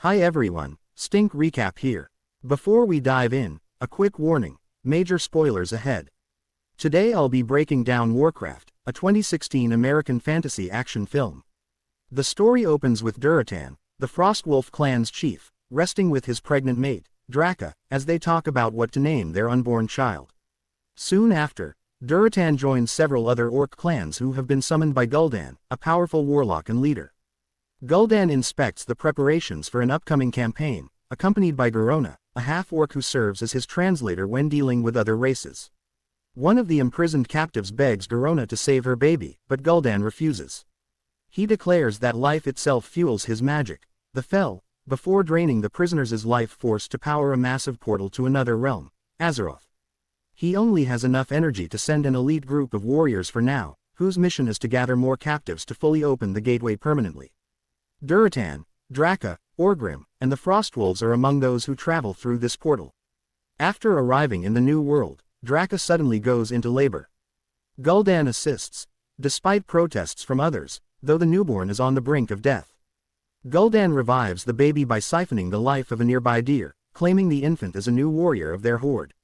Hi everyone, Stink Recap here. Before we dive in, a quick warning, major spoilers ahead. Today I'll be breaking down Warcraft, a 2016 American fantasy action film. The story opens with Durotan, the Frostwolf clan's chief, resting with his pregnant mate, Draka, as they talk about what to name their unborn child. Soon after, Durotan joins several other orc clans who have been summoned by Gul'dan, a powerful warlock and leader. Gul'dan inspects the preparations for an upcoming campaign, accompanied by Garona, a half-orc who serves as his translator when dealing with other races. One of the imprisoned captives begs Garona to save her baby, but Gul'dan refuses. He declares that life itself fuels his magic, the Fel, before draining the prisoner's life force to power a massive portal to another realm, Azeroth. He only has enough energy to send an elite group of warriors for now, whose mission is to gather more captives to fully open the gateway permanently. Durotan, Draka, Orgrim, and the Frostwolves are among those who travel through this portal. After arriving in the new world, Draka suddenly goes into labor. Gul'dan assists, despite protests from others, though the newborn is on the brink of death. Gul'dan revives the baby by siphoning the life of a nearby deer, claiming the infant as a new warrior of their horde.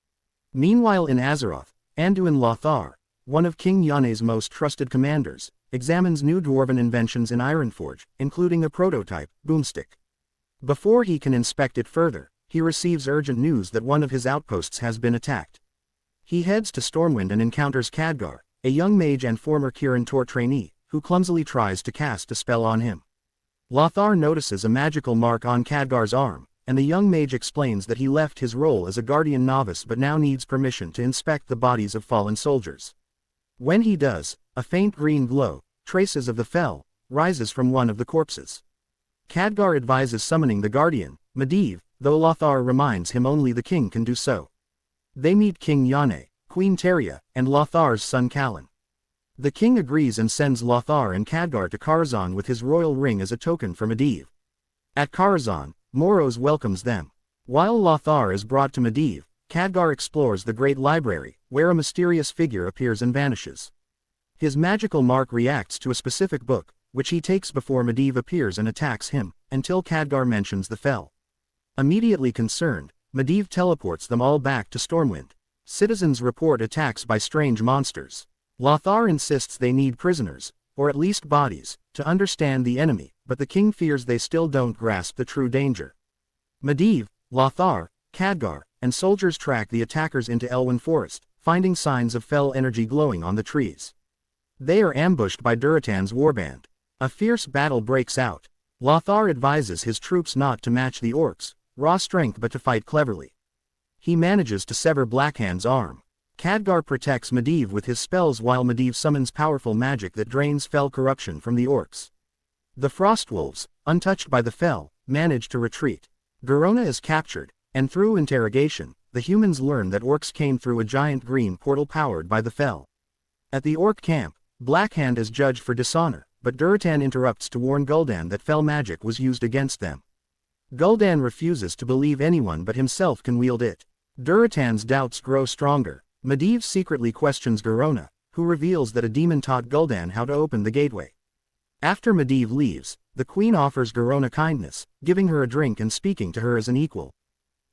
Meanwhile in Azeroth, Anduin Lothar, one of King Yane's most trusted commanders, examines new dwarven inventions in Ironforge, including a prototype, Boomstick. Before he can inspect it further, he receives urgent news that one of his outposts has been attacked. He heads to Stormwind and encounters Khadgar, a young mage and former Kirin Tor trainee, who clumsily tries to cast a spell on him. Lothar notices a magical mark on Khadgar's arm, and the young mage explains that he left his role as a guardian novice but now needs permission to inspect the bodies of fallen soldiers. When he does, a faint green glow, traces of the Fel, rises from one of the corpses. Khadgar advises summoning the guardian, Medivh, though Lothar reminds him only the king can do so. They meet King Yane, Queen Teria, and Lothar's son Kalin. The king agrees and sends Lothar and Khadgar to Karazhan with his royal ring as a token for Medivh. At Karazhan, Moros welcomes them. While Lothar is brought to Medivh, Khadgar explores the Great Library, where a mysterious figure appears and vanishes. His magical mark reacts to a specific book, which he takes before Medivh appears and attacks him, until Khadgar mentions the Fel. Immediately concerned, Medivh teleports them all back to Stormwind. Citizens report attacks by strange monsters. Lothar insists they need prisoners, or at least bodies, to understand the enemy, but the king fears they still don't grasp the true danger. Medivh, Lothar, Khadgar, and soldiers track the attackers into Elwyn Forest, finding signs of Fel energy glowing on the trees. They are ambushed by Durotan's warband. A fierce battle breaks out. Lothar advises his troops not to match the orcs' raw strength but to fight cleverly. He manages to sever Blackhand's arm. Khadgar protects Medivh with his spells while Medivh summons powerful magic that drains Fel corruption from the orcs. The Frostwolves, untouched by the Fel, manage to retreat. Garona is captured, and through interrogation, the humans learn that orcs came through a giant green portal powered by the Fel. At the orc camp, Blackhand is judged for dishonor, but Durotan interrupts to warn Gul'dan that Fel magic was used against them. Gul'dan refuses to believe anyone but himself can wield it. Durotan's doubts grow stronger. Medivh secretly questions Garona, who reveals that a demon taught Gul'dan how to open the gateway. After Medivh leaves, the queen offers Garona kindness, giving her a drink and speaking to her as an equal.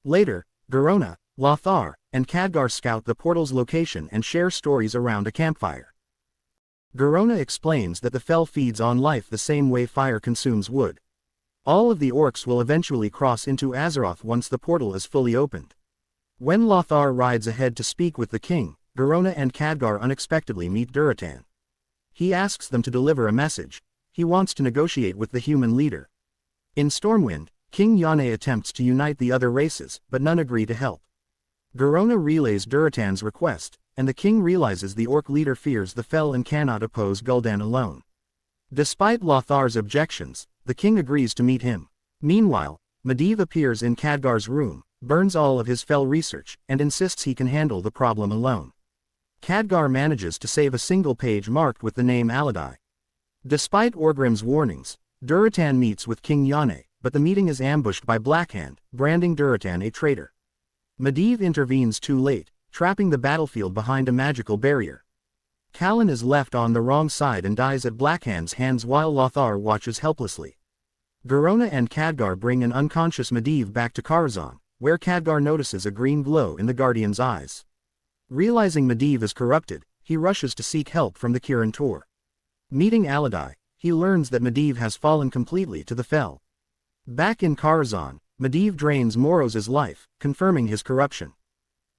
Later, Garona, Lothar, and Khadgar scout the portal's location and share stories around a campfire. Garona explains that the Fel feeds on life the same way fire consumes wood. All of the orcs will eventually cross into Azeroth once the portal is fully opened. When Lothar rides ahead to speak with the king, Garona and Khadgar unexpectedly meet Durotan. He asks them to deliver a message. He wants to negotiate with the human leader. In Stormwind, King Yane attempts to unite the other races, but none agree to help. Garona relays Durotan's request, and the king realizes the orc leader fears the Fel and cannot oppose Gul'dan alone. Despite Lothar's objections, the king agrees to meet him. Meanwhile, Medivh appears in Khadgar's room, burns all of his Fel research, and insists he can handle the problem alone. Khadgar manages to save a single page marked with the name Aladai. Despite Orgrim's warnings, Durotan meets with King Yane, but the meeting is ambushed by Blackhand, branding Durotan a traitor. Medivh intervenes too late, trapping the battlefield behind a magical barrier. Kalin is left on the wrong side and dies at Blackhand's hands while Lothar watches helplessly. Garona and Khadgar bring an unconscious Medivh back to Karazhan, where Khadgar notices a green glow in the Guardian's eyes. Realizing Medivh is corrupted, he rushes to seek help from the Kirin Tor. Meeting Aladi, he learns that Medivh has fallen completely to the Fel. Back in Karazhan, Medivh drains Moroz's life, confirming his corruption.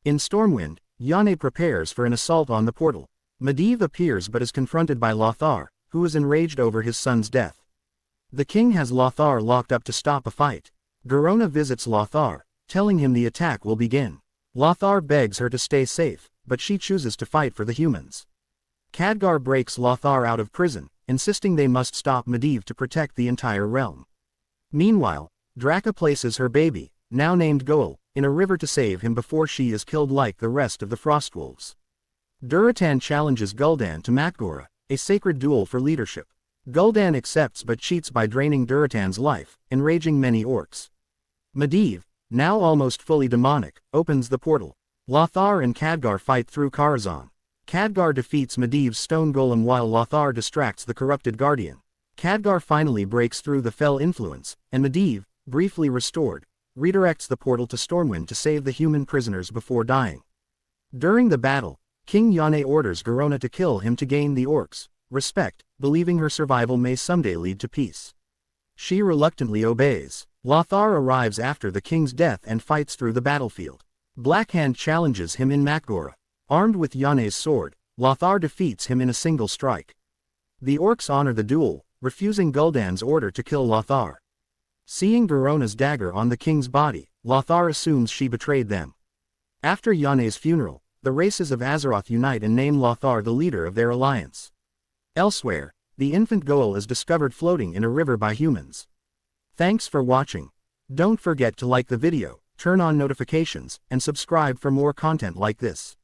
In Stormwind, Yane prepares for an assault on the portal. Medivh appears but is confronted by Lothar, who is enraged over his son's death. The king has Lothar locked up to stop a fight. Garona visits Lothar, telling him the attack will begin. Lothar begs her to stay safe, but she chooses to fight for the humans. Khadgar breaks Lothar out of prison, insisting they must stop Medivh to protect the entire realm. Meanwhile, Draka places her baby, now named Goel, in a river to save him before she is killed like the rest of the Frostwolves. Durotan challenges Gul'dan to Mak'gora, a sacred duel for leadership. Gul'dan accepts but cheats by draining Durotan's life, enraging many orcs. Medivh, now almost fully demonic, opens the portal. Lothar and Khadgar fight through Karazhan. Khadgar defeats Medivh's stone golem while Lothar distracts the corrupted guardian. Khadgar finally breaks through the Fel influence, and Medivh, briefly restored, redirects the portal to Stormwind to save the human prisoners before dying. During the battle, King Yane orders Garona to kill him to gain the orcs' respect, believing her survival may someday lead to peace. She reluctantly obeys. Lothar arrives after the king's death and fights through the battlefield. Blackhand challenges him in Mak'gora. Armed with Yane's sword, Lothar defeats him in a single strike. The orcs honor the duel, refusing Gul'dan's order to kill Lothar. Seeing Garona's dagger on the king's body, Lothar assumes she betrayed them. After Yane's funeral, the races of Azeroth unite and name Lothar the leader of their alliance. Elsewhere, the infant Goel is discovered floating in a river by humans. Thanks for watching. Don't forget to like the video, turn on notifications, and subscribe for more content like this.